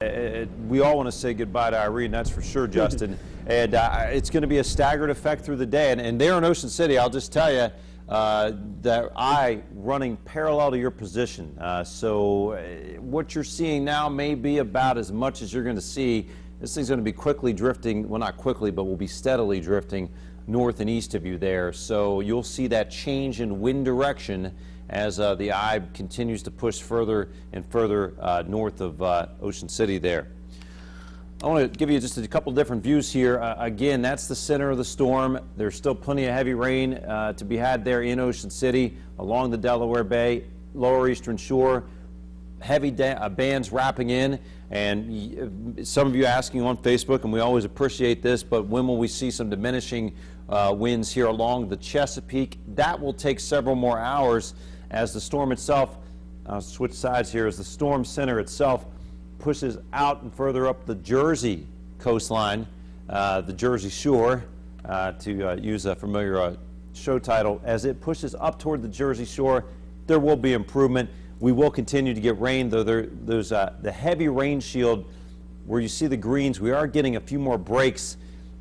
We all want to say goodbye to Irene, that's for sure, Justin. And it's going to be a staggered effect through the day. And there in Ocean City, I'll just tell you, that eye running parallel to your position. So what you're seeing now may be about as much as you're going to see. This thing's going to be quickly drifting, well, not quickly, but will be steadily drifting north and east of you there. So you'll see that change in wind direction as the eye continues to push further and further north of Ocean City there. I want to give you just a couple different views here. Again, that's the center of the storm. There's still plenty of heavy rain to be had there in Ocean City, along the Delaware Bay, lower eastern shore. Heavy bands wrapping in, and some of you asking on Facebook, and we always appreciate this, but when will we see some diminishing winds here along the Chesapeake? That will take several more hours as the storm itself, I'll switch sides here, as the storm center itself pushes out and further up the Jersey coastline, the Jersey Shore, to use a familiar show title. As it pushes up toward the Jersey Shore, there will be improvement. We will continue to get rain, though there's the heavy rain shield where you see the greens. We are getting a few more breaks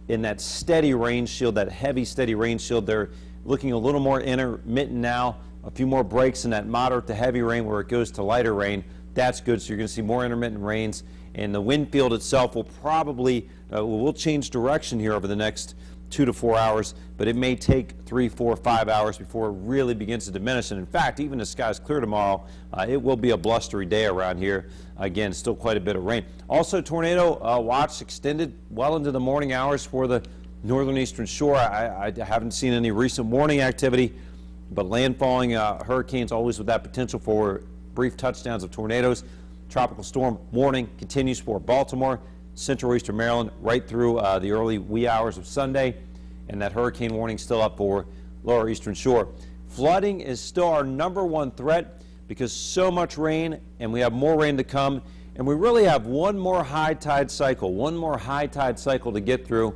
in that steady rain shield, that heavy, steady rain shield. They're looking a little more intermittent now. A few more breaks in that moderate to heavy rain where it goes to lighter rain. That's good, so you're going to see more intermittent rains. And the wind field itself will probably, will change direction here over the next 2 to 4 hours, but it may take 3, 4, 5 hours before it really begins to diminish. And in fact, even if skies clear tomorrow, it will be a blustery day around here. Again, still quite a bit of rain. Also, tornado watch extended well into the morning hours for the northern eastern shore. I haven't seen any recent warning activity, but landfalling hurricanes always with that potential for brief touchdowns of tornadoes. Tropical storm warning continues for Baltimore, central eastern Maryland, right through the early wee hours of Sunday, and that hurricane warning still up for lower eastern shore. Flooding is still our #1 threat because so much rain, and we have more rain to come, and we really have one more high tide cycle to get through.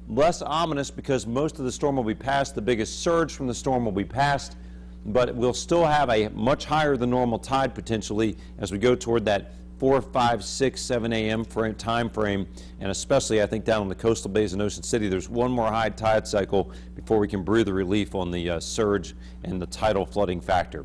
Less ominous because most of the storm will be past. The biggest surge from the storm will be past, but we'll still have a much higher than normal tide potentially as we go toward that 4, 5, 6, 7 a.m. time frame, and especially I think down on the coastal bays in Ocean City, there's one more high tide cycle before we can breathe a relief on the surge and the tidal flooding factor.